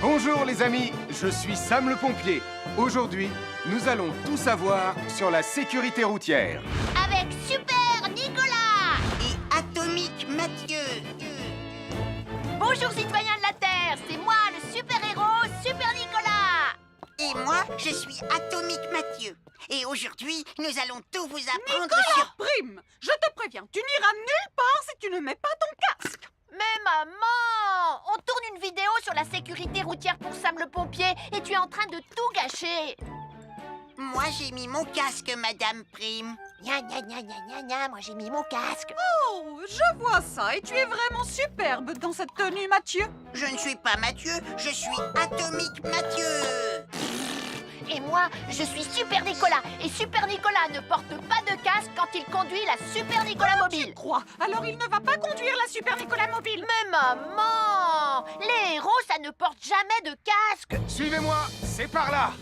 Bonjour les amis, je suis Sam le pompier. Aujourd'hui, nous allons tout savoir sur la sécurité routière. Avec Super Nicolas Et Atomique Mathieu. Bonjour citoyens de la Terre, c'est moi le super-héros Super Nicolas. Et moi, je suis Atomique Mathieu. Et aujourd'hui, nous allons tout vous apprendre Nicolas sur... Prime, je te préviens, tu n'iras nulle part si tu ne mets pas ton casque. Mais maman, on tourne une vidéo sur la sécurité routière pour Sam le pompier et tu es en train de tout gâcher. Moi, j'ai mis mon casque, Madame Prime. Gna gna gna gna gna gna, moi j'ai mis mon casque. Oh, je vois ça et tu es vraiment superbe dans cette tenue, Mathieu. Je ne suis pas Mathieu, je suis Atomique Mathieu. Et moi, je suis Super Nicolas. Et Super Nicolas ne porte pas de casque quand il conduit la Super Nicolas Mobile. Crois, alors il ne va pas conduire la Super Nicolas Mobile. Mais maman, les héros, ça ne porte jamais de casque. Suivez-moi, c'est par là.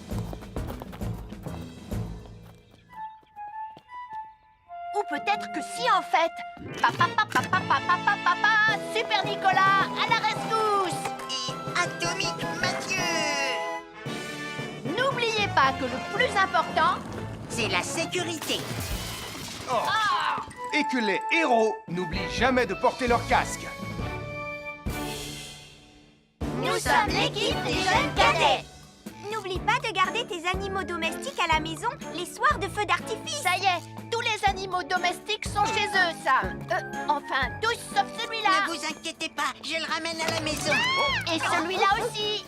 Ou peut-être que si en fait. Papa, papa, papa, papa, papa, Super Nicolas, à la rescousse. Et Atomique Mathieu. N'oubliez pas que le plus important, C'est la sécurité. Oh. Et que les héros n'oublient jamais de porter leur casque. nous sommes l'équipe des jeunes cadets. N'oublie pas de garder tes animaux domestiques à la maison les soirs de feux d'artifice. Ça y est, tous les animaux domestiques sont chez eux, Sam. Enfin, tous sauf celui-là. Ne vous inquiétez pas, je le ramène à la maison. Et celui-là aussi.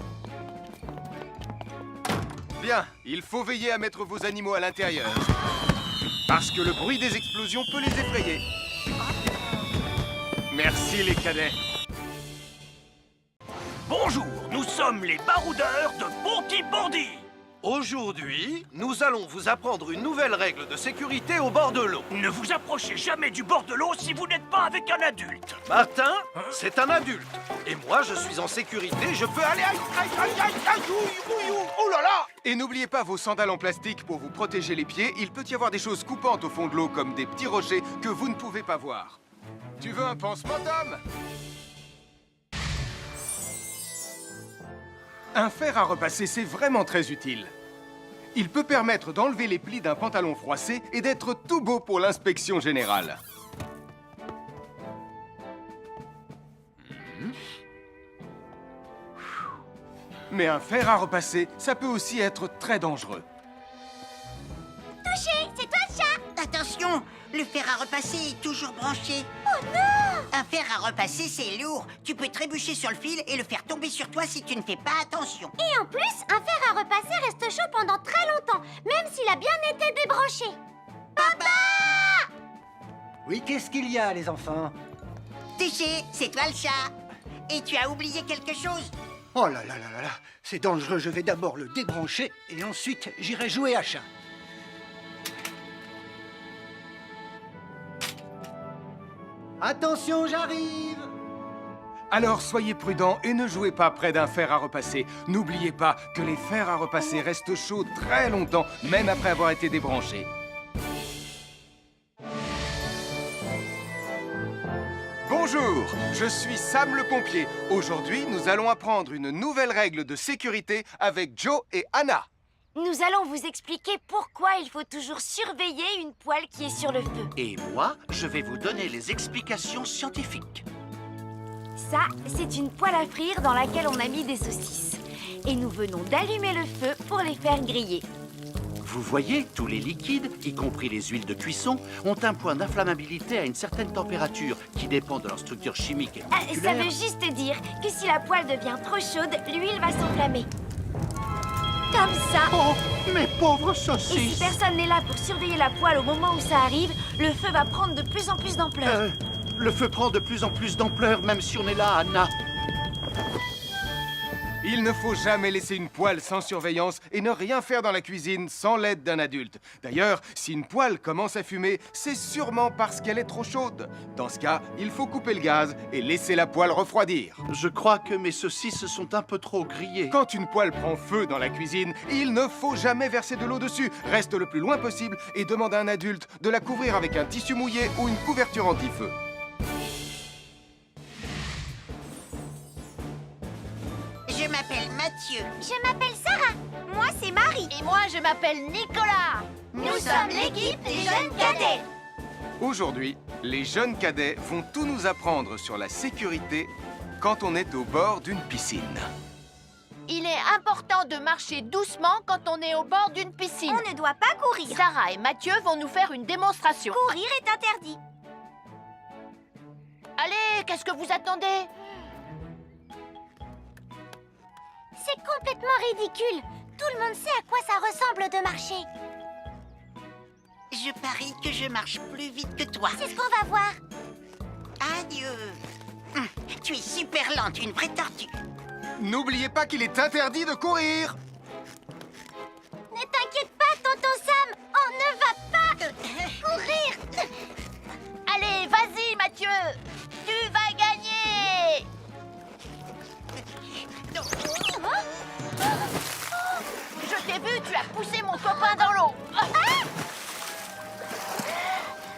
Bien, il faut veiller à mettre vos animaux à l'intérieur. Parce que le bruit des explosions peut les effrayer. Merci les cadets. Bonjour, nous sommes les baroudeurs de Bonty-Bondy. Aujourd'hui, nous allons vous apprendre une nouvelle règle de sécurité au bord de l'eau. Ne vous approchez jamais du bord de l'eau si vous n'êtes pas avec un adulte. Martin, c'est un adulte. Et moi, je suis en sécurité, je peux aller... Aïe, aïe, aïe, aïe, aïe, ouïe, ouïe, ouïe, oh là là! Et n'oubliez pas vos sandales en plastique pour vous protéger les pieds. Il peut y avoir des choses coupantes au fond de l'eau, comme des petits rochers que vous ne pouvez pas voir. Tu veux un pansement, Tom? Un fer à repasser, c'est vraiment très utile. Il peut permettre d'enlever les plis d'un pantalon froissé et d'être tout beau pour l'inspection générale. Mais un fer à repasser, ça peut aussi être très dangereux. Touché, c'est toi le chat. Attention, le fer à repasser est toujours branché. Oh non! Un fer à repasser, c'est lourd. Tu peux trébucher sur le fil et le faire tomber sur toi si tu ne fais pas attention. Et en plus, un fer à repasser reste chaud pendant très longtemps, même s'il a bien été débranché. Oui, qu'est-ce qu'il y a, les enfants? Touché, c'est toi le chat. Et tu as oublié quelque chose? Oh là là là là là, c'est dangereux, je vais d'abord le débrancher et ensuite j'irai jouer à chat. Attention, j'arrive! Alors soyez prudents et ne jouez pas près d'un fer à repasser. N'oubliez pas que les fers à repasser restent chauds très longtemps, même après avoir été débranchés. Bonjour, je suis Sam le pompier. Aujourd'hui, nous allons apprendre une nouvelle règle de sécurité avec Joe et Anna. Nous allons vous expliquer pourquoi il faut toujours surveiller une poêle qui est sur le feu. Et moi, je vais vous donner les explications scientifiques. Ça, c'est une poêle à frire dans laquelle on a mis des saucisses. Et nous venons d'allumer le feu pour les faire griller. Vous voyez, tous les liquides, y compris les huiles de cuisson, ont un point d'inflammabilité à une certaine température qui dépend de leur structure chimique et Ça moléculaire. veut juste dire que si la poêle devient trop chaude, l'huile va s'enflammer. Comme ça. Oh, mes pauvres Et si saucisses! personne n'est là pour surveiller la poêle au moment où ça arrive, le feu va prendre de plus en plus d'ampleur. Le feu prend de plus en plus d'ampleur, même si on est là, Anna. Il ne faut jamais laisser une poêle sans surveillance et ne rien faire dans la cuisine sans l'aide d'un adulte. D'ailleurs, si une poêle commence à fumer, c'est sûrement parce qu'elle est trop chaude. Dans ce cas, il faut couper le gaz et laisser la poêle refroidir. Je crois que mes saucisses sont un peu trop grillées. Quand une poêle prend feu dans la cuisine, il ne faut jamais verser de l'eau dessus. Reste le plus loin possible et demande à un adulte de la couvrir avec un tissu mouillé ou une couverture anti-feu. Je Je m'appelle Mathieu. Je m'appelle Sarah. Moi, c'est Marie. Et moi, je m'appelle Nicolas. Nous sommes l'équipe des jeunes cadets. Aujourd'hui, les jeunes cadets vont tout nous apprendre sur la sécurité quand on est au bord d'une piscine. Il est important de marcher doucement quand on est au bord d'une piscine. On ne doit pas courir. Sarah et Mathieu vont nous faire une démonstration. Courir est interdit. Allez, qu'est-ce que vous attendez? C'est complètement ridicule. Tout le monde sait à quoi ça ressemble de marcher. Je parie que je marche plus vite que toi. C'est ce qu'on va voir. Adieu. Tu es super lente, une vraie tortue. N'oubliez pas qu'il est interdit de courir. Ne t'inquiète pas, tonton Sam. On ne va pas courir. Allez, vas-y, Mathieu. Tu vas gagner. Je t'ai vu, tu as poussé mon copain dans l'eau.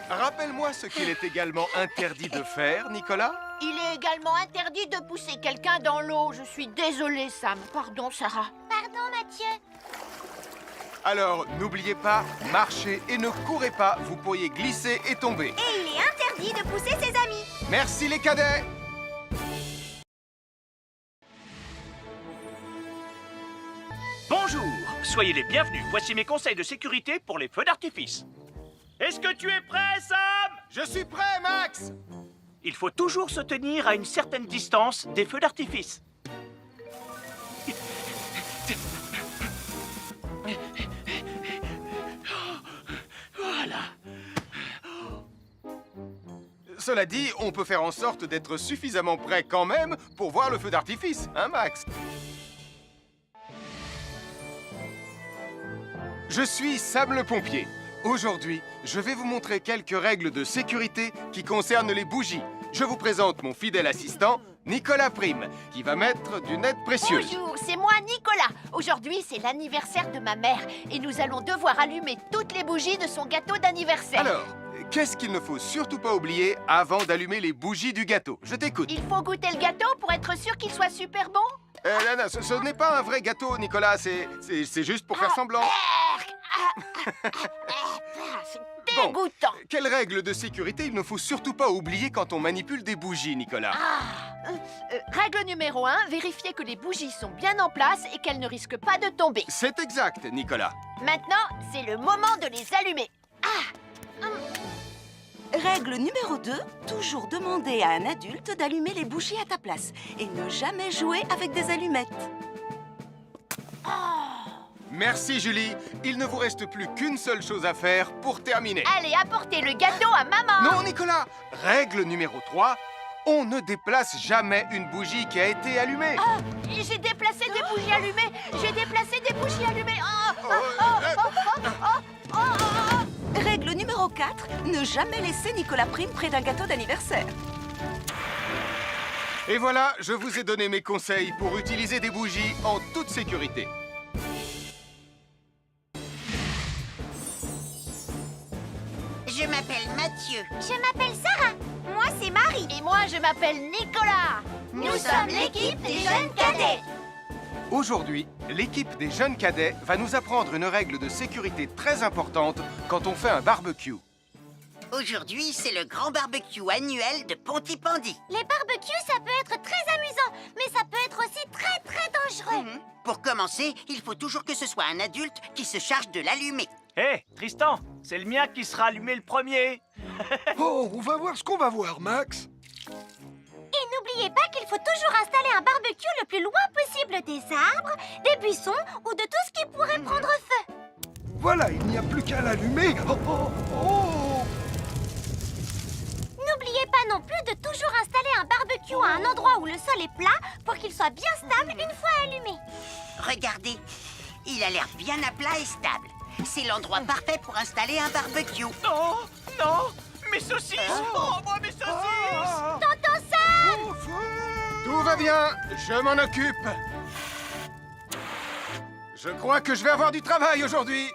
Rappelle-moi ce qu'il est également interdit de faire, Nicolas. Il est également interdit de pousser quelqu'un dans l'eau. Je suis désolée, Sam. Pardon, Sarah. Pardon, Mathieu. Alors, n'oubliez pas, marchez et ne courez pas, vous pourriez glisser et tomber. Et il est interdit de pousser ses amis. Merci les cadets. Bonjour, soyez les bienvenus. Voici mes conseils de sécurité pour les feux d'artifice. Est-ce que tu es prêt, Sam? Je suis prêt, Max. Il faut toujours se tenir à une certaine distance des feux d'artifice. Voilà. Cela dit, on peut faire en sorte d'être suffisamment prêt quand même pour voir le feu d'artifice, hein, Max? Je suis Sam le pompier. Aujourd'hui, je vais vous montrer quelques règles de sécurité qui concernent les bougies. Je vous présente mon fidèle assistant, Nicolas Prime, qui va mettre d'une aide précieuse. Bonjour, c'est moi, Nicolas. Aujourd'hui, c'est l'anniversaire de ma mère et nous allons devoir allumer toutes les bougies de son gâteau d'anniversaire. Alors, qu'est-ce qu'il ne faut surtout pas oublier avant d'allumer les bougies du gâteau? Je t'écoute. Il faut goûter le gâteau pour être sûr qu'il soit super bon. Non, ce n'est pas un vrai gâteau, Nicolas. C'est juste pour faire semblant. C'est dégoûtant. Quelles règles de sécurité il ne faut surtout pas oublier quand on manipule des bougies, Nicolas? Règle numéro 1, vérifier que les bougies sont bien en place et qu'elles ne risquent pas de tomber. C'est exact, Nicolas. Maintenant, c'est le moment de les allumer. Règle numéro 2, toujours demander à un adulte d'allumer les bougies à ta place et ne jamais jouer avec des allumettes. Merci, Julie. Il ne vous reste plus qu'une seule chose à faire pour terminer. Allez, apportez le gâteau à maman. Non, Nicolas. Règle numéro 3, on ne déplace jamais une bougie qui a été allumée. J'ai déplacé des bougies allumées. J'ai déplacé des bougies allumées. Règle numéro 4, ne jamais laisser Nicolas Prime près d'un gâteau d'anniversaire. Et voilà, je vous ai donné mes conseils pour utiliser des bougies en toute sécurité. Je m'appelle Mathieu. Je m'appelle Sarah. Moi, c'est Marie. Et moi, je m'appelle Nicolas. Nous sommes l'équipe des jeunes cadets. Aujourd'hui, l'équipe des jeunes cadets va nous apprendre une règle de sécurité très importante quand on fait un barbecue. Aujourd'hui, c'est le grand barbecue annuel de Pontypandy. Les barbecues, ça peut être très amusant, mais ça peut être aussi très, très dangereux. Pour commencer, il faut toujours que ce soit un adulte qui se charge de l'allumer. Hé, Tristan, c'est le mien qui sera allumé le premier. Oh, on va voir ce qu'on va voir, Max. Et n'oubliez pas qu'il faut toujours installer un barbecue le plus loin possible des arbres, des buissons ou de tout ce qui pourrait prendre feu. Voilà, il n'y a plus qu'à l'allumer. Oh, oh, oh. N'oubliez pas non plus de toujours installer un barbecue à un endroit où le sol est plat pour qu'il soit bien stable une fois allumé. Regardez, il a l'air bien à plat et stable. C'est l'endroit parfait pour installer un barbecue. Non, non, mes saucisses. Oh, moi, mes saucisses. Tonton Sam! Tout va bien, je m'en occupe. Je crois que je vais avoir du travail aujourd'hui.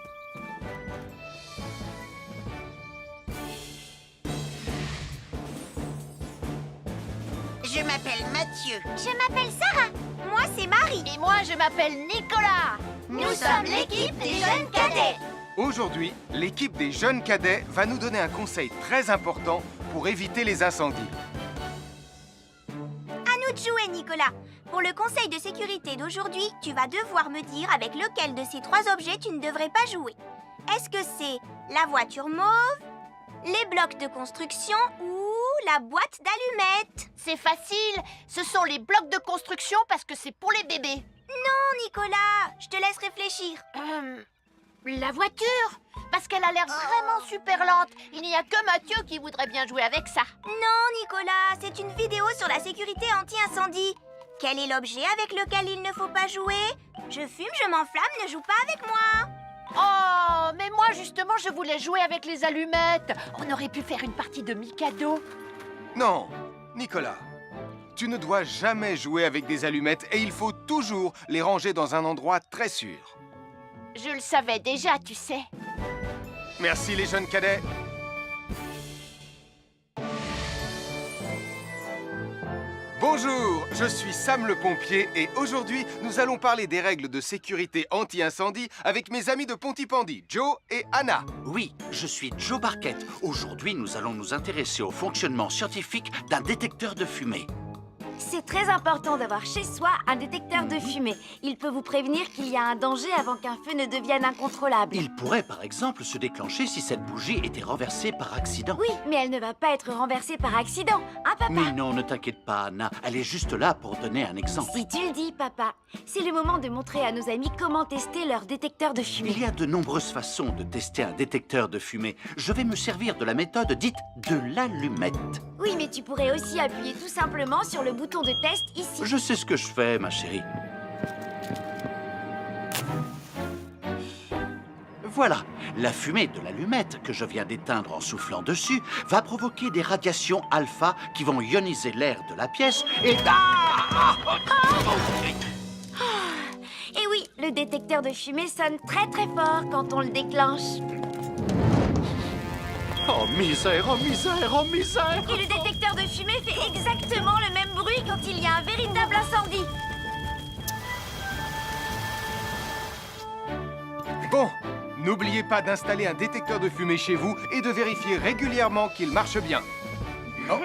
Je m'appelle Mathieu. Je m'appelle Sarah. moi, c'est Marie. Et moi, je m'appelle Nicolas. Nous sommes l'équipe des jeunes cadets. Aujourd'hui, l'équipe des jeunes cadets va nous donner un conseil très important pour éviter les incendies. À nous de jouer, Nicolas. Pour le conseil de sécurité d'aujourd'hui, tu vas devoir me dire avec lequel de ces 3 objets tu ne devrais pas jouer. Est-ce que c'est la voiture mauve, les blocs de construction ou la boîte d'allumettes? C'est facile. Ce sont les blocs de construction parce que c'est pour les bébés. Non, Nicolas. Je te laisse réfléchir. La voiture? Parce qu'elle a l'air vraiment super lente. Il n'y a que Mathieu qui voudrait bien jouer avec ça. Non, Nicolas. C'est une vidéo sur la sécurité anti-incendie. Quel est l'objet avec lequel il ne faut pas jouer? Je fume, je m'enflamme, ne joue pas avec moi. Oh, mais moi justement, je voulais jouer avec les allumettes. On aurait pu faire une partie de Mikado. Non, Nicolas, tu ne dois jamais jouer avec des allumettes et il faut toujours les ranger dans un endroit très sûr. Je le savais déjà, tu sais. Merci les jeunes cadets. Bonjour, je suis Sam le pompier et aujourd'hui, nous allons parler des règles de sécurité anti-incendie avec mes amis de Pontypandy, Joe et Anna. Oui, je suis Joe Barquette. Aujourd'hui, nous allons nous intéresser au fonctionnement scientifique d'un détecteur de fumée. C'est très important d'avoir chez soi un détecteur de fumée. Il peut vous prévenir qu'il y a un danger avant qu'un feu ne devienne incontrôlable. Il pourrait, par exemple, se déclencher si cette bougie était renversée par accident. Oui, mais elle ne va pas être renversée par accident, hein, papa? Mais non, ne t'inquiète pas, Anna. Elle est juste là pour donner un exemple. Si tu le dis, papa. C'est le moment de montrer à nos amis comment tester leur détecteur de fumée. Il y a de nombreuses façons de tester un détecteur de fumée. Je vais me servir de la méthode dite de l'allumette. Oui, mais tu pourrais aussi appuyer tout simplement sur le bouton de test ici. Je sais ce que je fais, ma chérie. Voilà, la fumée de l'allumette que je viens d'éteindre en soufflant dessus va provoquer des radiations alpha qui vont ioniser l'air de la pièce et... Et oui, le détecteur de fumée sonne très très fort quand on le déclenche. Oh misère, oh misère, oh misère! Et le détecteur de fumée fait exactement le même bruit quand il y a un véritable incendie. Bon, n'oubliez pas d'installer un détecteur de fumée chez vous et de vérifier régulièrement qu'il marche bien. Oh.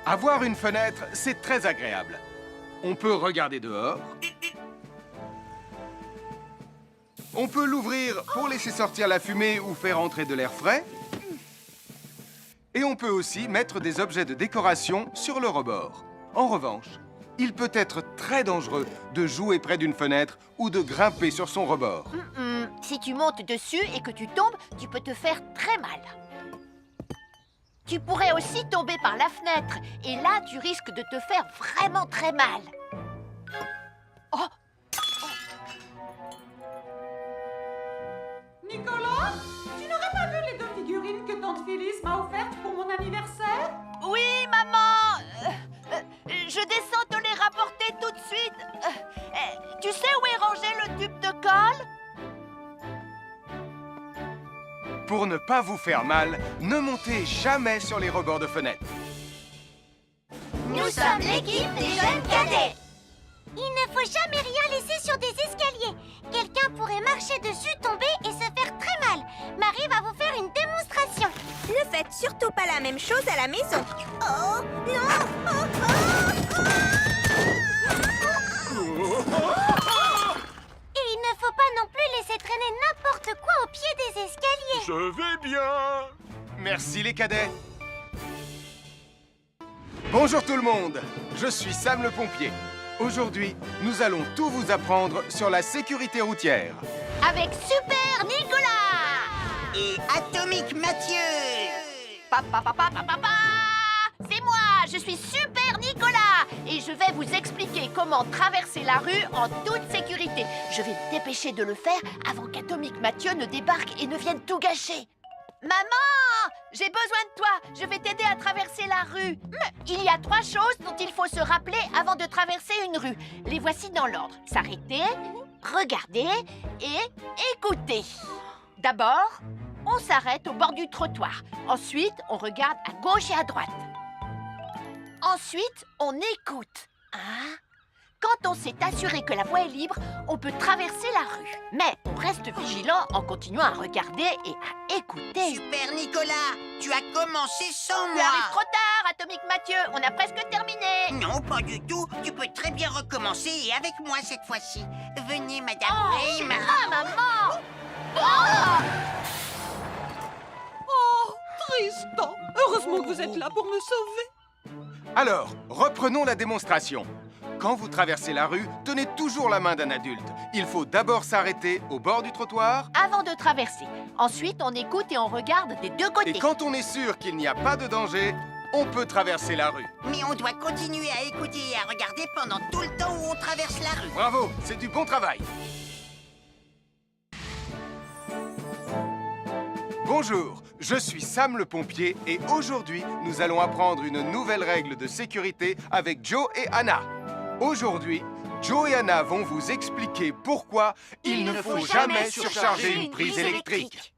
Avoir une fenêtre, c'est très agréable. On peut regarder dehors. On peut l'ouvrir pour laisser sortir la fumée ou faire entrer de l'air frais. Et on peut aussi mettre des objets de décoration sur le rebord. En revanche, il peut être très dangereux de jouer près d'une fenêtre ou de grimper sur son rebord. Si tu montes dessus et que tu tombes, tu peux te faire très mal. Tu pourrais aussi tomber par la fenêtre. Et là, tu risques de te faire vraiment très mal. Oh! Nicolas, tu n'aurais pas vu les 2 figurines que tante Phyllis m'a offertes pour mon anniversaire? Oui, maman! Je descends te les rapporter tout de suite. Tu sais où est rangé le tube de colle? Pour ne pas vous faire mal, ne montez jamais sur les rebords de fenêtres. Nous sommes l'équipe des jeunes cadets. Il ne faut jamais rien laisser sur des escaliers. Quelqu'un pourrait marcher dessus, tomber et se faire très mal. Marie va vous faire une démonstration. Ne faites surtout pas la même chose à la maison. Oh, non! Et il ne faut pas non plus laisser traîner n'importe quoi au pied des escaliers. Je vais bien. Merci les cadets. Bonjour tout le monde. Je suis Sam le pompier. Aujourd'hui, nous allons tout vous apprendre sur la sécurité routière. Avec Super Nicolas! Et Atomique Mathieu! C'est moi, je suis Super Nicolas et je vais vous expliquer comment traverser la rue en toute sécurité. Je vais me dépêcher de le faire avant qu'Atomique Mathieu ne débarque et ne vienne tout gâcher. Maman, j'ai besoin de toi. Je vais t'aider à traverser la rue. Il y a 3 choses dont il faut se rappeler avant de traverser une rue. Les voici dans l'ordre. S'arrêter, regarder et écouter. D'abord, on s'arrête au bord du trottoir. Ensuite, on regarde à gauche et à droite. Ensuite, on écoute. Hein? Quand on s'est assuré que la voie est libre, on peut traverser la rue. Mais on reste vigilant en continuant à regarder et à écouter. Super Nicolas, tu as commencé sans Tu moi. arrives trop tard, Atomique Mathieu. On a presque terminé. Non, pas du tout. Tu peux très bien recommencer et avec moi cette fois-ci. Venez, Madame Weymouth. Ah, maman! Oh, Tristan! Heureusement que vous êtes là pour me sauver. Alors, reprenons la démonstration. Quand vous traversez la rue, tenez toujours la main d'un adulte. Il faut d'abord s'arrêter au bord du trottoir. Avant de traverser. Ensuite, on écoute et on regarde des deux côtés. Et quand on est sûr qu'il n'y a pas de danger, on peut traverser la rue. Mais on doit continuer à écouter et à regarder pendant tout le temps où on traverse la rue. Bravo, c'est du bon travail. Bonjour, je suis Sam le pompier et aujourd'hui, nous allons apprendre une nouvelle règle de sécurité avec Joe et Anna. Aujourd'hui, Joe et Anna vont vous expliquer pourquoi il ne faut jamais surcharger une prise électrique.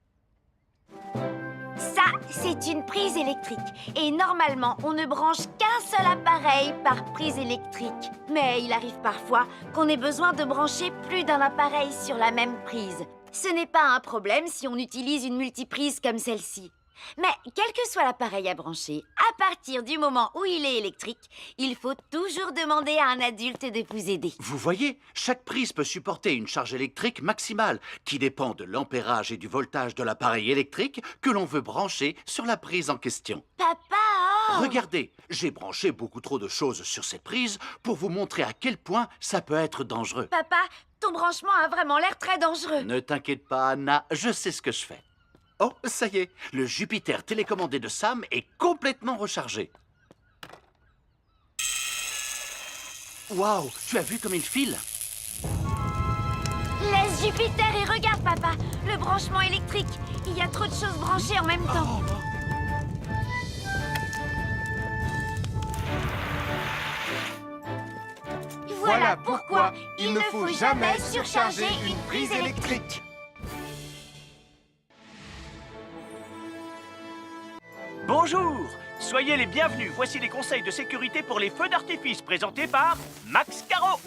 Ça, c'est une prise électrique. Et normalement, on ne branche qu'un seul appareil par prise électrique. Mais il arrive parfois qu'on ait besoin de brancher plus d'un appareil sur la même prise. Ce n'est pas un problème si on utilise une multiprise comme celle-ci. Mais quel que soit l'appareil à brancher, à partir du moment où il est électrique, il faut toujours demander à un adulte de vous aider. Vous voyez, chaque prise peut supporter une charge électrique maximale qui dépend de l'ampérage et du voltage de l'appareil électrique que l'on veut brancher sur la prise en question. Papa, oh! Regardez, j'ai branché beaucoup trop de choses sur cette prise pour vous montrer à quel point ça peut être dangereux. Papa, ton branchement a vraiment l'air très dangereux. Ne t'inquiète pas, Anna, je sais ce que je fais. Oh, ça y est, le Jupiter télécommandé de Sam est complètement rechargé. Waouh, tu as vu comme il file? Laisse Jupiter et regarde, papa. Le branchement électrique. Il y a trop de choses branchées en même temps. Voilà pourquoi il ne faut jamais surcharger une prise électrique. Bonjour, soyez les bienvenus. Voici les conseils de sécurité pour les feux d'artifice présentés par Max Caro.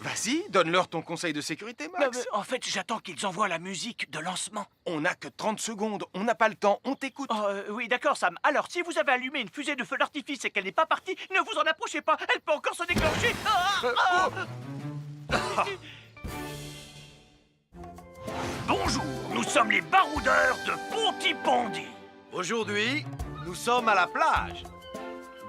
Vas-y, donne-leur ton conseil de sécurité, Max. En fait, j'attends qu'ils envoient la musique de lancement. On n'a que 30 secondes, on n'a pas le temps, on t'écoute. Oh, oui, d'accord, Sam. Alors, si vous avez allumé une fusée de feu d'artifice et qu'elle n'est pas partie, ne vous en approchez pas. Elle peut encore se déclencher. Bonjour, nous sommes les baroudeurs de Pontypandy. Aujourd'hui, nous sommes à la plage.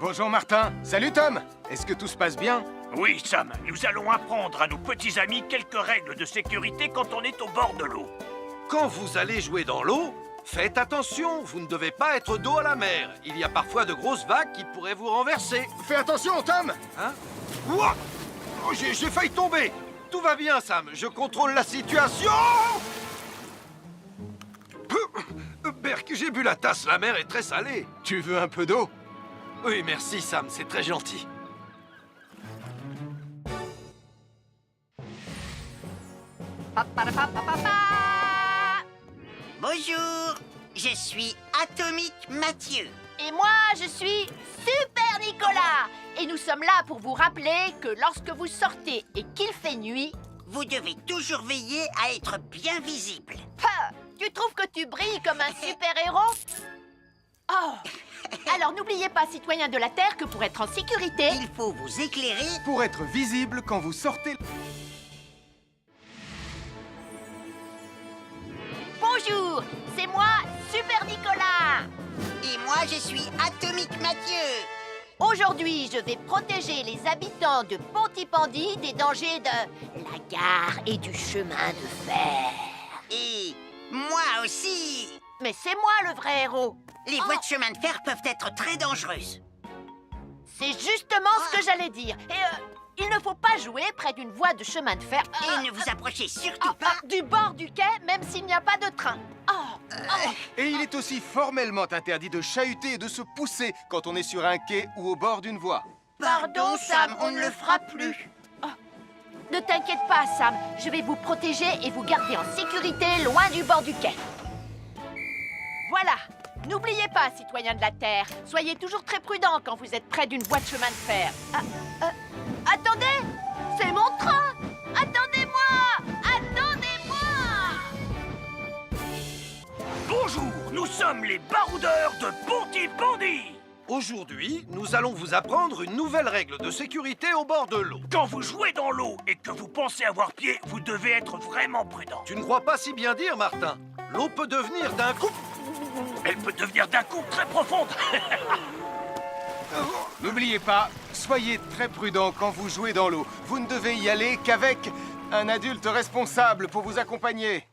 Bonjour Martin. Salut Tom. Est-ce que tout se passe bien? Oui, Sam, nous allons apprendre à nos petits amis quelques règles de sécurité quand on est au bord de l'eau. Quand vous allez jouer dans l'eau, faites attention, vous ne devez pas être dos à la mer. Il y a parfois de grosses vagues qui pourraient vous renverser. Fais attention, Tom. Hein? Ouah! Oh, j'ai failli tomber. Tout va bien, Sam, je contrôle la situation. Berk, j'ai bu la tasse, la mer est très salée. Tu veux un peu d'eau? Oui, merci, Sam, c'est très gentil. Bonjour, je suis Atomique Mathieu. Et moi, je suis Super Nicolas. Et nous sommes là pour vous rappeler que lorsque vous sortez et qu'il fait nuit... Vous devez toujours veiller à être bien visible. Ah, tu trouves que tu brilles comme un super-héros? Oh! Alors n'oubliez pas, citoyens de la Terre, que pour être en sécurité... Il faut vous éclairer pour être visible quand vous sortez. Bonjour, c'est moi, Super Nicolas. Et moi, je suis Atomique Mathieu. Aujourd'hui, je vais protéger les habitants de Pontypandy des dangers de la gare et du chemin de fer. Et moi aussi. Mais c'est moi le vrai héros. Les voies de chemin de fer peuvent être très dangereuses. C'est justement ce que j'allais dire. Et il ne faut pas jouer près d'une voie de chemin de fer. Et ne vous approchez surtout pas du bord du quai, même s'il n'y a pas de train. Et il est aussi formellement interdit de chahuter et de se pousser quand on est sur un quai ou au bord d'une voie. Pardon, Sam, on ne le fera plus. Ne t'inquiète pas, Sam. Je vais vous protéger et vous garder en sécurité loin du bord du quai. Voilà, N'oubliez pas, citoyens de la Terre, soyez toujours très prudents quand vous êtes près d'une voie de chemin de fer. Attendez! C'est mon train! Attendez-moi! Attendez-moi! Bonjour, nous sommes les baroudeurs de Pontypandy. Aujourd'hui, nous allons vous apprendre une nouvelle règle de sécurité au bord de l'eau. Quand vous jouez dans l'eau et que vous pensez avoir pied, vous devez être vraiment prudent. Tu ne crois pas si bien dire, Martin? L'eau peut devenir d'un coup... Elle peut devenir d'un coup très profonde. N'oubliez pas, soyez très prudent quand vous jouez dans l'eau. Vous ne devez y aller qu'avec un adulte responsable pour vous accompagner.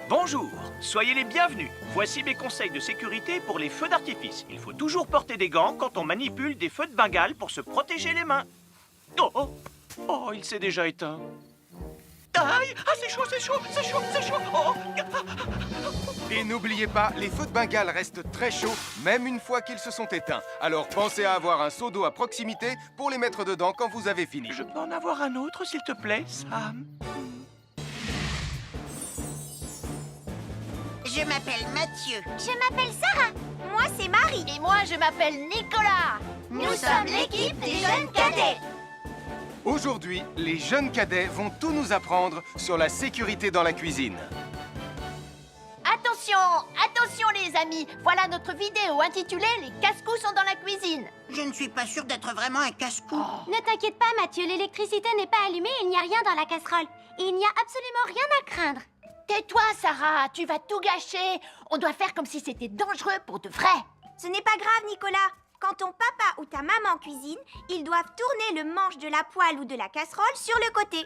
Bonjour, soyez les bienvenus. Voici mes conseils de sécurité pour les feux d'artifice. Il faut toujours porter des gants quand on manipule des feux de Bengale pour se protéger les mains. Oh, il s'est déjà éteint. Aïe! Ah, c'est chaud, c'est chaud, c'est chaud, c'est chaud! Oh. Et n'oubliez pas, les feux de Bengale restent très chauds, même une fois qu'ils se sont éteints. Alors pensez à avoir un seau d'eau à proximité pour les mettre dedans quand vous avez fini. Je peux en avoir un autre, s'il te plaît, Sam? Je m'appelle Mathieu. Je m'appelle Sarah. Moi, c'est Marie. Et moi, je m'appelle Nicolas. Nous sommes l'équipe des jeunes cadets. Aujourd'hui, les jeunes cadets vont tout nous apprendre sur la sécurité dans la cuisine. Attention, attention les amis. Voilà notre vidéo intitulée « Les casse-cous sont dans la cuisine ». Je ne suis pas sûre d'être vraiment un casse-cou. Ne t'inquiète pas, Mathieu, l'électricité n'est pas allumée et il n'y a rien dans la casserole. Et il n'y a absolument rien à craindre. Tais-toi, Sarah, tu vas tout gâcher. On doit faire comme si c'était dangereux pour de vrai. Ce n'est pas grave, Nicolas. Quand ton papa ou ta maman cuisine, ils doivent tourner le manche de la poêle ou de la casserole sur le côté.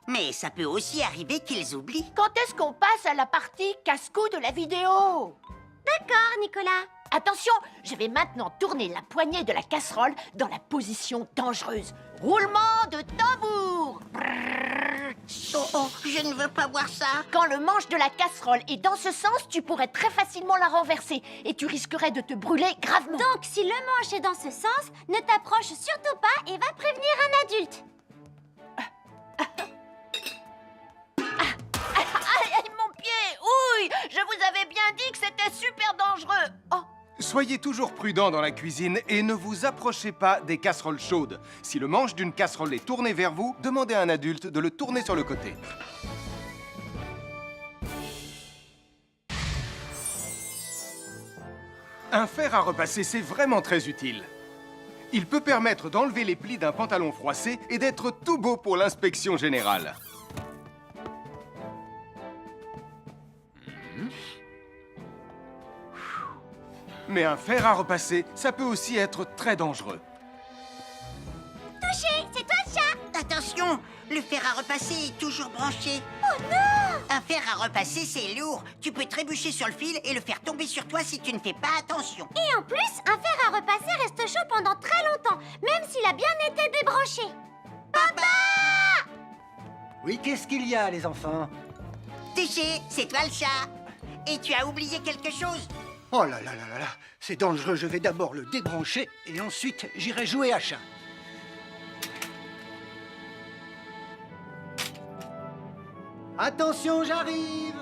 Mais ça peut aussi arriver qu'ils oublient. Quand est-ce qu'on passe à la partie casse-cou de la vidéo? D'accord, Nicolas. Attention, je vais maintenant tourner la poignée de la casserole dans la position dangereuse. Roulement de tambour. Oh, je ne veux pas voir ça. Quand le manche de la casserole est dans ce sens, tu pourrais très facilement la renverser et tu risquerais de te brûler gravement. Donc, si le manche est dans ce sens, ne t'approche surtout pas et va prévenir un adulte. Aïe, mon pied! Ouille! Je vous avais bien dit que c'était super dangereux. Oh! Soyez toujours prudent dans la cuisine et ne vous approchez pas des casseroles chaudes. Si le manche d'une casserole est tourné vers vous, demandez à un adulte de le tourner sur le côté. Un fer à repasser, c'est vraiment très utile. Il peut permettre d'enlever les plis d'un pantalon froissé et d'être tout beau pour l'inspection générale. Mais un fer à repasser, ça peut aussi être très dangereux. Touché, c'est toi le chat. Attention, le fer à repasser est toujours branché. Oh non! Un fer à repasser, c'est lourd. Tu peux trébucher sur le fil et le faire tomber sur toi si tu ne fais pas attention. Et en plus, un fer à repasser reste chaud pendant très longtemps, même s'il a bien été débranché. Papa! Oui, qu'est-ce qu'il y a, les enfants? Touché, c'est toi le chat. Et tu as oublié quelque chose? Oh là là là là là, c'est dangereux, je vais d'abord le débrancher et ensuite j'irai jouer à chat. Attention, j'arrive!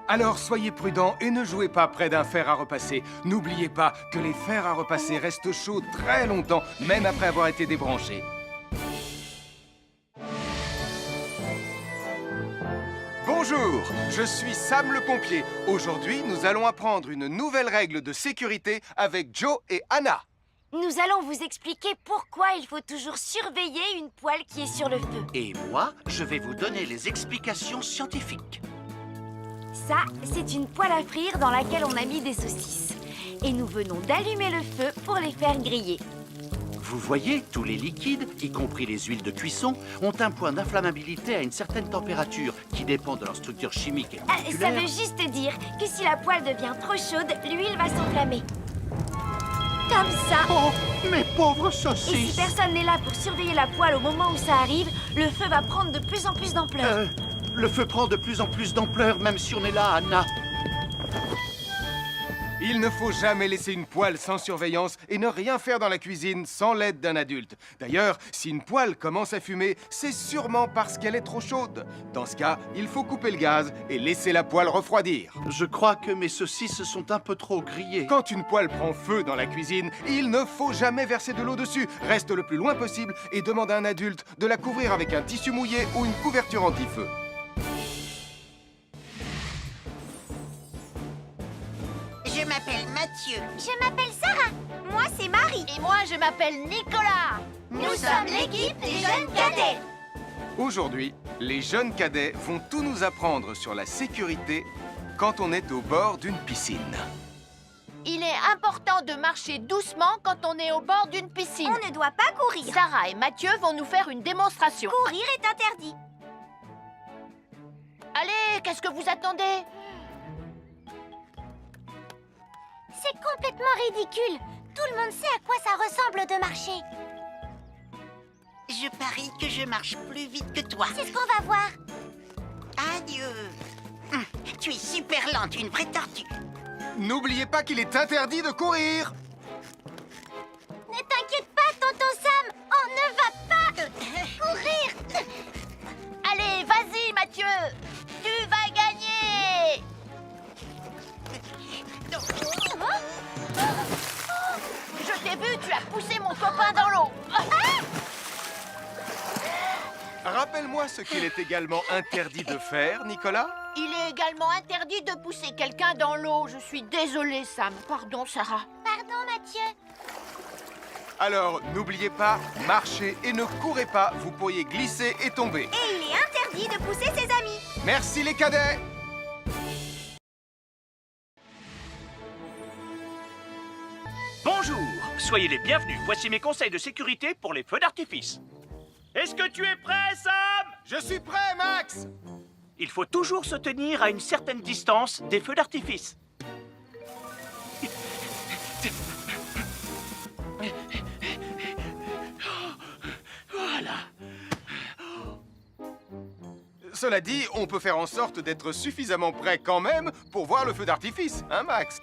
Alors soyez prudents et ne jouez pas près d'un fer à repasser. N'oubliez pas que les fers à repasser restent chauds très longtemps, même après avoir été débranchés. Bonjour, je suis Sam le pompier. Aujourd'hui, nous allons apprendre une nouvelle règle de sécurité avec Joe et Anna. Nous allons vous expliquer pourquoi il faut toujours surveiller une poêle qui est sur le feu. Et moi, je vais vous donner les explications scientifiques. Ça, c'est une poêle à frire dans laquelle on a mis des saucisses. Et nous venons d'allumer le feu pour les faire griller. Vous voyez, tous les liquides, y compris les huiles de cuisson, ont un point d'inflammabilité à une certaine température qui dépend de leur structure chimique et Ça moléculaire. veut juste dire que si la poêle devient trop chaude, l'huile va s'enflammer. Comme ça. Oh, mes pauvres Et si saucisses! personne n'est là pour surveiller la poêle au moment où ça arrive, le feu va prendre de plus en plus d'ampleur. Le feu prend de plus en plus d'ampleur, même si on est là, Anna. Il ne faut jamais laisser une poêle sans surveillance et ne rien faire dans la cuisine sans l'aide d'un adulte. D'ailleurs, si une poêle commence à fumer, c'est sûrement parce qu'elle est trop chaude. Dans ce cas, il faut couper le gaz et laisser la poêle refroidir. Je crois que mes saucisses sont un peu trop grillées. Quand une poêle prend feu dans la cuisine, il ne faut jamais verser de l'eau dessus. Reste le plus loin possible et demande à un adulte de la couvrir avec un tissu mouillé ou une couverture anti-feu. Je m'appelle Mathieu. Je m'appelle Sarah. Moi, c'est Marie. Et moi, je m'appelle Nicolas. Nous sommes l'équipe des jeunes cadets. Aujourd'hui, les jeunes cadets vont tout nous apprendre sur la sécurité quand on est au bord d'une piscine. Il est important de marcher doucement quand on est au bord d'une piscine. On ne doit pas courir. Sarah et Mathieu vont nous faire une démonstration. Courir est interdit. Allez, qu'est-ce que vous attendez? C'est complètement ridicule. Tout le monde sait à quoi ça ressemble de marcher. Je parie que je marche plus vite que toi. C'est ce qu'on va voir. Adieu. Tu es super lente, une vraie tortue. N'oubliez pas qu'il est interdit de courir. Ne t'inquiète pas, tonton Sam. On ne va pas courir. Allez, vas-y, Mathieu. Tu vas gagner. Je t'ai vu, tu as poussé mon copain dans l'eau. Rappelle-moi ce qu'il est également interdit de faire, Nicolas. Il est également interdit de pousser quelqu'un dans l'eau. Je suis désolée, Sam. Pardon, Sarah. Pardon, Mathieu. Alors, n'oubliez pas, marchez et ne courez pas, vous pourriez glisser et tomber. Et il est interdit de pousser ses amis. Merci les cadets. Bonjour, soyez les bienvenus. Voici mes conseils de sécurité pour les feux d'artifice. Est-ce que tu es prêt, Sam? Je suis prêt, Max. Il faut toujours se tenir à une certaine distance des feux d'artifice. Voilà. Cela dit, on peut faire en sorte d'être suffisamment prêt quand même pour voir le feu d'artifice, hein, Max?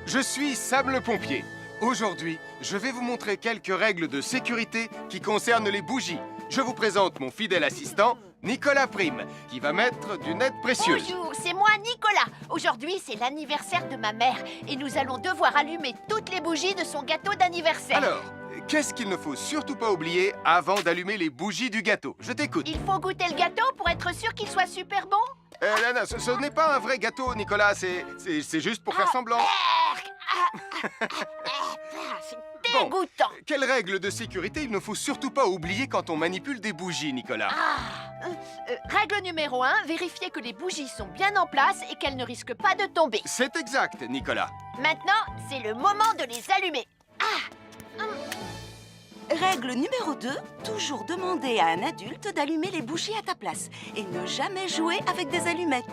Je suis Sam le pompier. Aujourd'hui, je vais vous montrer quelques règles de sécurité qui concernent les bougies. Je vous présente mon fidèle assistant, Nicolas Prime, qui va mettre d'une aide précieuse. Bonjour, c'est moi, Nicolas. Aujourd'hui, c'est l'anniversaire de ma mère et nous allons devoir allumer toutes les bougies de son gâteau d'anniversaire. Alors, qu'est-ce qu'il ne faut surtout pas oublier avant d'allumer les bougies du gâteau? Je t'écoute. Il faut goûter le gâteau pour être sûr qu'il soit super bon. Non, ce n'est pas un vrai gâteau, Nicolas. C'est juste pour faire semblant. C'est dégoûtant. Quelle règle de sécurité il ne faut surtout pas oublier quand on manipule des bougies, Nicolas? Règle numéro 1, vérifier que les bougies sont bien en place et qu'elles ne risquent pas de tomber. C'est exact, Nicolas. Maintenant, c'est le moment de les allumer. Règle numéro 2, toujours demander à un adulte d'allumer les bougies à ta place et ne jamais jouer avec des allumettes.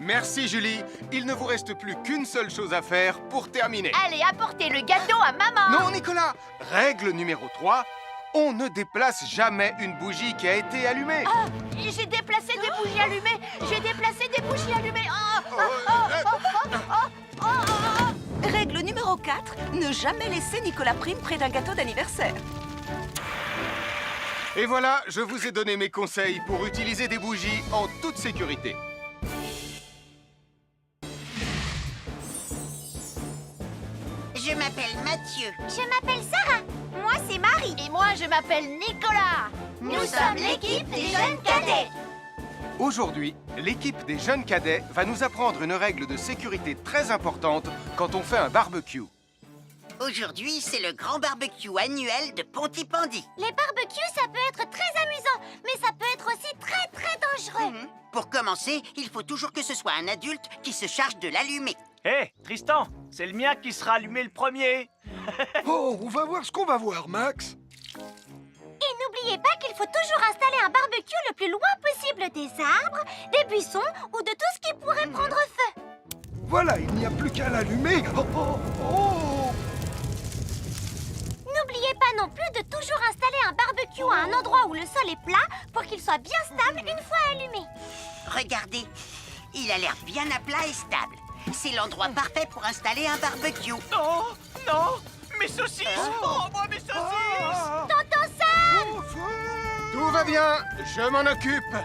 Merci, Julie. Il ne vous reste plus qu'une seule chose à faire pour terminer. Allez, apportez le gâteau à maman. Non, Nicolas. Règle numéro 3, on ne déplace jamais une bougie qui a été allumée. J'ai déplacé des bougies allumées. J'ai déplacé des bougies allumées. Règle numéro 4, ne jamais laisser Nicolas Prime près d'un gâteau d'anniversaire. Et voilà, je vous ai donné mes conseils pour utiliser des bougies en toute sécurité. Je m'appelle Mathieu. Je m'appelle Sarah. Moi, c'est Marie. Et moi, je m'appelle Nicolas. Nous sommes l'équipe des jeunes cadets. Aujourd'hui, l'équipe des jeunes cadets va nous apprendre une règle de sécurité très importante quand on fait un barbecue. Aujourd'hui, c'est le grand barbecue annuel de Pontypandy. Les barbecues, ça peut être très amusant, mais ça peut être aussi très dangereux. Pour commencer, il faut toujours que ce soit un adulte qui se charge de l'allumer. Hé, Tristan, c'est le mien qui sera allumé le premier. Oh, on va voir ce qu'on va voir, Max. Et n'oubliez pas qu'il faut toujours installer un barbecue le plus loin possible des arbres, des buissons ou de tout ce qui pourrait prendre feu. Voilà, il n'y a plus qu'à l'allumer. Oh, oh, oh. N'oubliez pas non plus de toujours installer un barbecue à un endroit où le sol est plat pour qu'il soit bien stable une fois allumé. Regardez, il a l'air bien à plat et stable. C'est l'endroit parfait pour installer un barbecue. Non, non, mes saucisses! Oh, moi, mes saucisses! Tonton Sam! Tout va bien, je m'en occupe.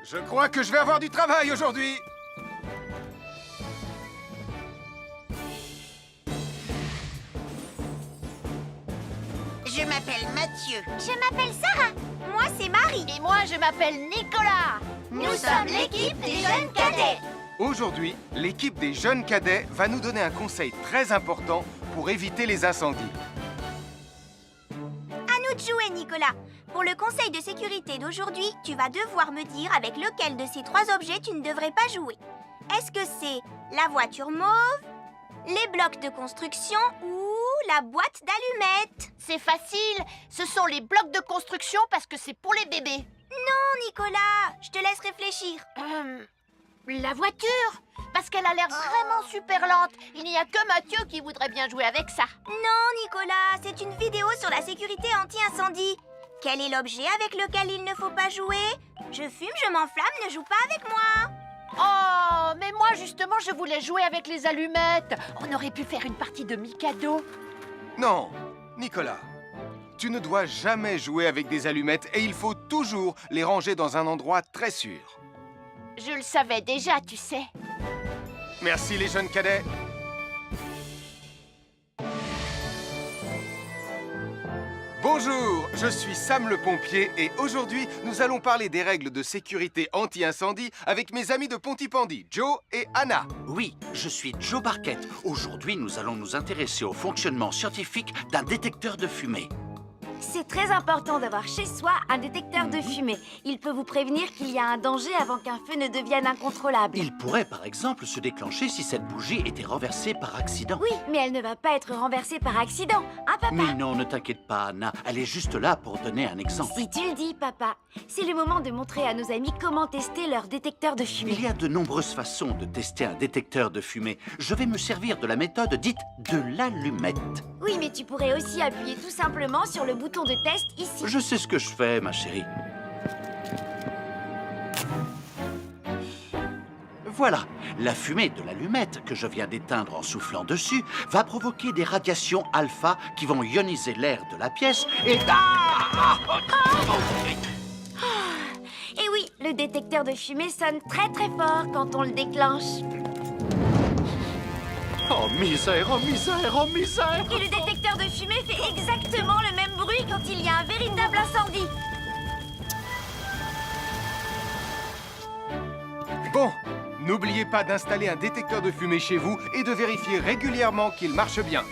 Je crois que je vais avoir du travail aujourd'hui. Je m'appelle Mathieu. Je m'appelle Sarah. Moi, c'est Marie. Et moi, je m'appelle Nicolas. Nous sommes l'équipe des jeunes cadets. Aujourd'hui, l'équipe des jeunes cadets va nous donner un conseil très important pour éviter les incendies. À nous de jouer, Nicolas. Pour le conseil de sécurité d'aujourd'hui, tu vas devoir me dire avec lequel de ces 3 objets tu ne devrais pas jouer. Est-ce que c'est la voiture mauve, les blocs de construction ou la boîte d'allumettes? C'est facile, ce sont les blocs de construction parce que c'est pour les bébés. Non, Nicolas, je te laisse réfléchir. La voiture, parce qu'elle a l'air vraiment super lente. Il n'y a que Mathieu qui voudrait bien jouer avec ça. Non, Nicolas, c'est une vidéo sur la sécurité anti-incendie. Quel est l'objet avec lequel il ne faut pas jouer? Je fume, je m'enflamme, ne joue pas avec moi. Oh, mais moi justement, je voulais jouer avec les allumettes. On aurait pu faire une partie de Mikado. Non, Nicolas, tu ne dois jamais jouer avec des allumettes et il faut toujours les ranger dans un endroit très sûr. Je le savais déjà, tu sais. Merci les jeunes cadets. Bonjour, je suis Sam le pompier et aujourd'hui, nous allons parler des règles de sécurité anti-incendie avec mes amis de Pontypandy, Joe et Anna. Oui, je suis Joe Barquette. Aujourd'hui, nous allons nous intéresser au fonctionnement scientifique d'un détecteur de fumée. C'est très important d'avoir chez soi un détecteur de fumée. Il peut vous prévenir qu'il y a un danger avant qu'un feu ne devienne incontrôlable. Il pourrait, par exemple, se déclencher si cette bougie était renversée par accident. Oui, mais elle ne va pas être renversée par accident, hein, papa? Mais non, ne t'inquiète pas, Anna. Elle est juste là pour donner un exemple. Si tu le dis, papa. C'est le moment de montrer à nos amis comment tester leur détecteur de fumée. Il y a de nombreuses façons de tester un détecteur de fumée. Je vais me servir de la méthode dite de l'allumette. Oui, mais tu pourrais aussi appuyer tout simplement sur le bouton de test ici. Je sais ce que je fais, ma chérie. Voilà, la fumée de l'allumette que je viens d'éteindre en soufflant dessus va provoquer des radiations alpha qui vont ioniser l'air de la pièce et... Et oui, le détecteur de fumée sonne très très fort quand on le déclenche. Oh misère, oh misère, oh misère! Et le détecteur de fumée fait exactement le même bruit quand il y a un véritable incendie. Bon, n'oubliez pas d'installer un détecteur de fumée chez vous et de vérifier régulièrement qu'il marche bien.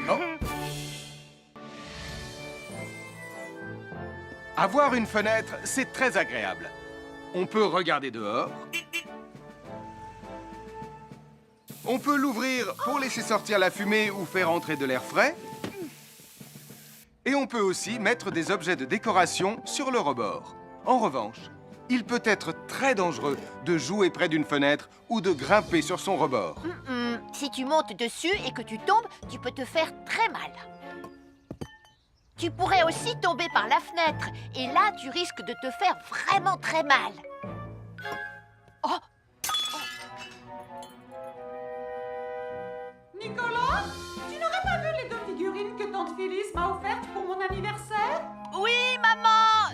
Oh. Avoir une fenêtre, c'est très agréable. On peut regarder dehors. On peut l'ouvrir pour laisser sortir la fumée ou faire entrer de l'air frais. Et on peut aussi mettre des objets de décoration sur le rebord. En revanche, il peut être très dangereux de jouer près d'une fenêtre ou de grimper sur son rebord. Si tu montes dessus et que tu tombes, tu peux te faire très mal. Tu pourrais aussi tomber par la fenêtre. Et là, tu risques de te faire vraiment très mal. Oh! Nicolas, tu n'aurais pas vu les 2 figurines que tante Phyllis m'a offertes pour mon anniversaire? Oui, maman!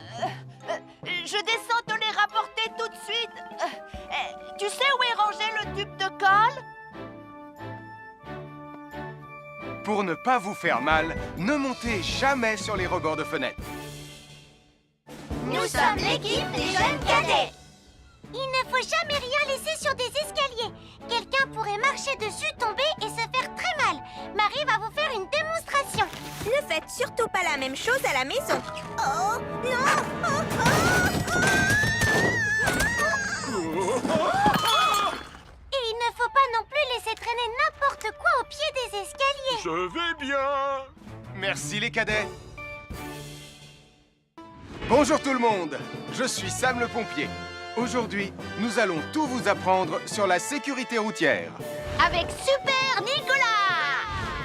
Je descends te les rapporter tout de suite. Tu sais où est rangé le tube de colle? Pour ne pas vous faire mal, ne montez jamais sur les rebords de fenêtres. Nous sommes l'équipe des jeunes cadets. Il ne faut jamais rien laisser sur des escaliers. Quelqu'un pourrait marcher dessus, tomber et se faire très mal. Marie va vous faire une démonstration. Ne faites surtout pas la même chose à la maison. Oh, non! Et il ne faut pas non plus laisser traîner n'importe quoi au pied des escaliers. Je vais bien. Merci les cadets. Bonjour tout le monde, je suis Sam le pompier. Aujourd'hui, nous allons tout vous apprendre sur la sécurité routière. Avec Super Nicolas!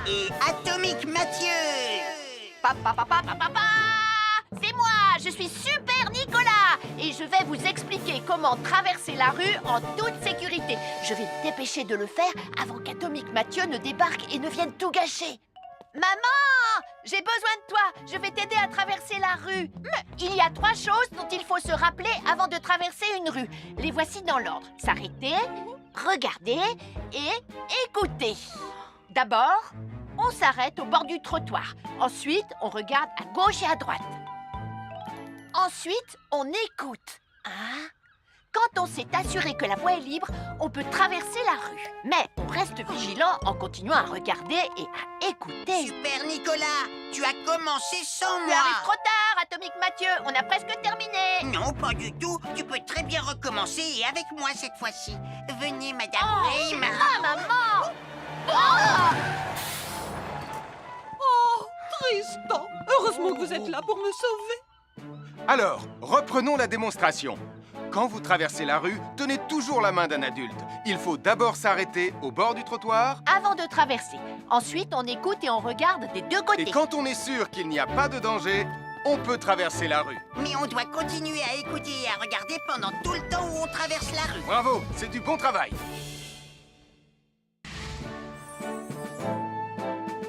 et Atomique Mathieu. C'est moi, je suis Super Nicolas et je vais vous expliquer comment traverser la rue en toute sécurité. Je vais me dépêcher de le faire avant qu'Atomique Mathieu ne débarque et ne vienne tout gâcher. Maman, j'ai besoin de toi, je vais t'aider à traverser la rue. Il y a 3 choses dont il faut se rappeler avant de traverser une rue. Les voici dans l'ordre. S'arrêter, regarder et écouter. D'abord, on s'arrête au bord du trottoir. Ensuite, on regarde à gauche et à droite. Ensuite, on écoute. Quand on s'est assuré que la voie est libre, on peut traverser la rue. Mais on reste vigilant en continuant à regarder et à écouter. Super Nicolas, tu as commencé sans Tu moi. arrives trop tard, Atomique Mathieu. On a presque terminé. Non, pas du tout. Tu peux très bien recommencer et avec moi cette fois-ci. Venez, Madame Rayman. Maman. Oh, Tristan, heureusement que vous êtes là pour me sauver. Alors, reprenons la démonstration. Quand vous traversez la rue, tenez toujours la main d'un adulte. Il faut d'abord s'arrêter au bord du trottoir. Avant de traverser. Ensuite, on écoute et on regarde des deux côtés. Et quand on est sûr qu'il n'y a pas de danger, on peut traverser la rue. Mais on doit continuer à écouter et à regarder pendant tout le temps où on traverse la rue. Bravo, c'est du bon travail.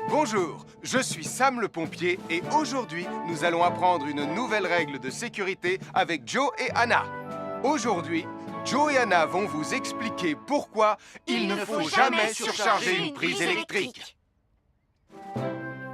Bonjour, je suis Sam le pompier et aujourd'hui, nous allons apprendre une nouvelle règle de sécurité avec Joe et Anna. Aujourd'hui, Joe et Anna vont vous expliquer pourquoi il ne faut jamais surcharger une prise électrique.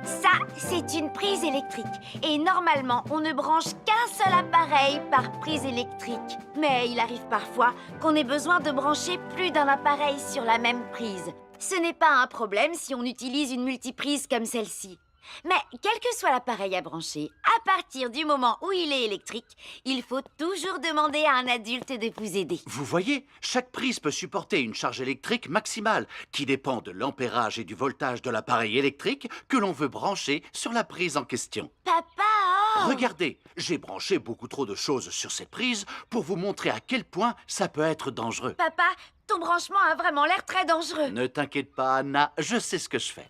Ça, c'est une prise électrique. Et normalement, on ne branche qu'un seul appareil par prise électrique. Mais il arrive parfois qu'on ait besoin de brancher plus d'un appareil sur la même prise. Ce n'est pas un problème si on utilise une multiprise comme celle-ci. Mais quel que soit l'appareil à brancher, à partir du moment où il est électrique, il faut toujours demander à un adulte de vous aider. Vous voyez, chaque prise peut supporter une charge électrique maximale qui dépend de l'ampérage et du voltage de l'appareil électrique que l'on veut brancher sur la prise en question. Papa! Regardez, j'ai branché beaucoup trop de choses sur cette prise pour vous montrer à quel point ça peut être dangereux. Papa, ton branchement a vraiment l'air très dangereux. Ne t'inquiète pas, Anna, je sais ce que je fais.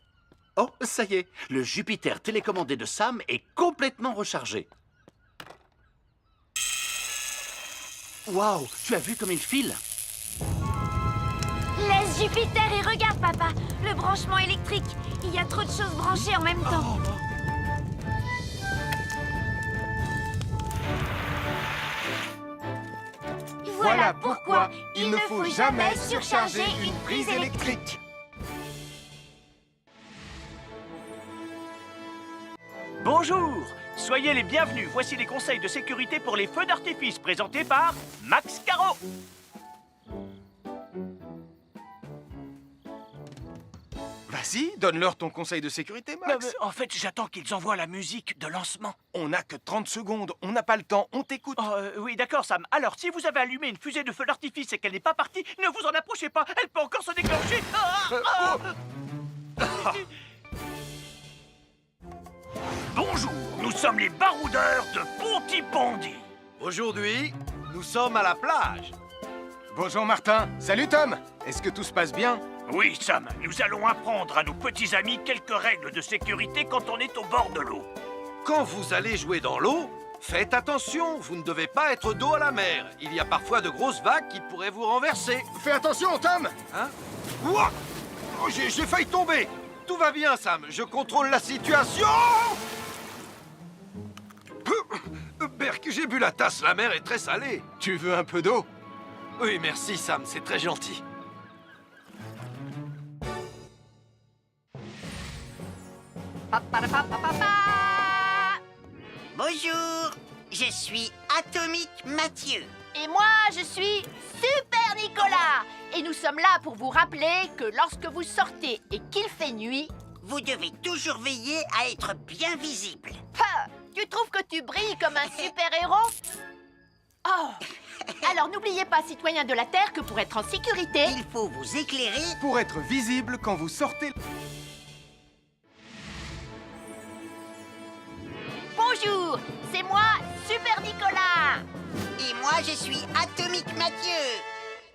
Oh, ça y est, le Jupiter télécommandé de Sam est complètement rechargé. Waouh, tu as vu comme il file? Laisse Jupiter et regarde, papa. Le branchement électrique. Il y a trop de choses branchées en même temps. Voilà pourquoi il ne faut jamais surcharger une prise électrique. Bonjour, soyez les bienvenus. Voici les conseils de sécurité pour les feux d'artifice présentés par Max Caro. Vas-y, donne-leur ton conseil de sécurité, Max. En fait, j'attends qu'ils envoient la musique de lancement. On n'a que 30 secondes, on n'a pas le temps, on t'écoute. Oui, d'accord, Sam. Alors, si vous avez allumé une fusée de feu d'artifice et qu'elle n'est pas partie, ne vous en approchez pas. Elle peut encore se déclencher. Bonjour, nous sommes les baroudeurs de Pontypandy. Aujourd'hui, nous sommes à la plage. Bonjour Martin. Salut Tom. Est-ce que tout se passe bien? Oui, Sam, nous allons apprendre à nos petits amis quelques règles de sécurité quand on est au bord de l'eau. Quand vous allez jouer dans l'eau, faites attention, vous ne devez pas être dos à la mer. Il y a parfois de grosses vagues qui pourraient vous renverser. Fais attention, Tom. Hein? Ouah! Oh, j'ai failli tomber. Tout va bien, Sam, je contrôle la situation. Berk, j'ai bu la tasse, la mer est très salée. Tu veux un peu d'eau? Oui, merci, Sam, c'est très gentil. Bonjour, je suis Atomique Mathieu. Et moi, je suis Super Nicolas. Et nous sommes là pour vous rappeler que lorsque vous sortez et qu'il fait nuit... Vous devez toujours veiller à être bien visible. Tu trouves que tu brilles comme un super-héros? Oh! Alors n'oubliez pas, citoyens de la Terre, que pour être en sécurité... Il faut vous éclairer pour être visible quand vous sortez. Bonjour, c'est moi, Super Nicolas. Et moi, je suis Atomique Mathieu.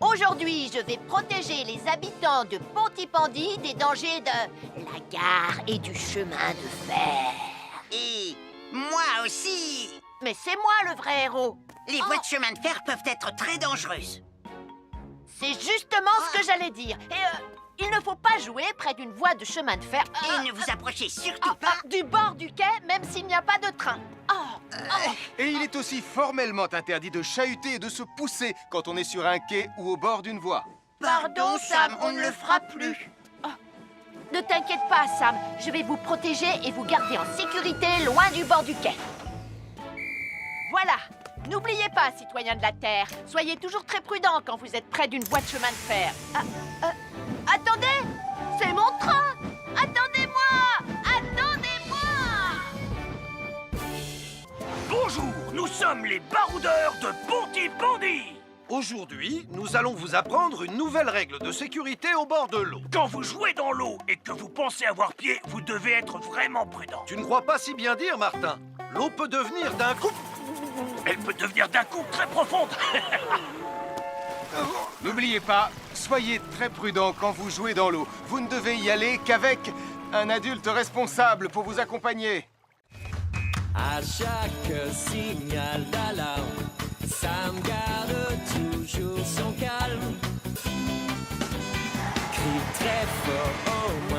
Aujourd'hui, je vais protéger les habitants de Pontypandy des dangers de la gare et du chemin de fer. Et moi aussi. Mais c'est moi le vrai héros. Les voies de chemin de fer peuvent être très dangereuses. C'est justement ce que j'allais dire. Et il ne faut pas jouer près d'une voie de chemin de fer. Et ne vous approchez surtout pas. Du bord du quai, même s'il n'y a pas de train. Et il est aussi formellement interdit de chahuter et de se pousser quand on est sur un quai ou au bord d'une voie. Pardon, Sam, on ne le fera plus. Ne t'inquiète pas, Sam. Je vais vous protéger et vous garder en sécurité loin du bord du quai. Voilà. N'oubliez pas, citoyens de la Terre, soyez toujours très prudents quand vous êtes près d'une voie de chemin de fer. Attendez! C'est mon train! Attendez-moi! Attendez-moi! Bonjour, nous sommes les baroudeurs de Pontypandy. Aujourd'hui, nous allons vous apprendre une nouvelle règle de sécurité au bord de l'eau. Quand vous jouez dans l'eau et que vous pensez avoir pied, vous devez être vraiment prudent. Tu ne crois pas si bien dire, Martin? L'eau peut devenir d'un coup... Elle peut devenir d'un coup très profonde. N'oubliez pas, soyez très prudent quand vous jouez dans l'eau. Vous ne devez y aller qu'avec un adulte responsable pour vous accompagner. À chaque signal d'alarme, Sam garde toujours son calme. Crie très fort, oh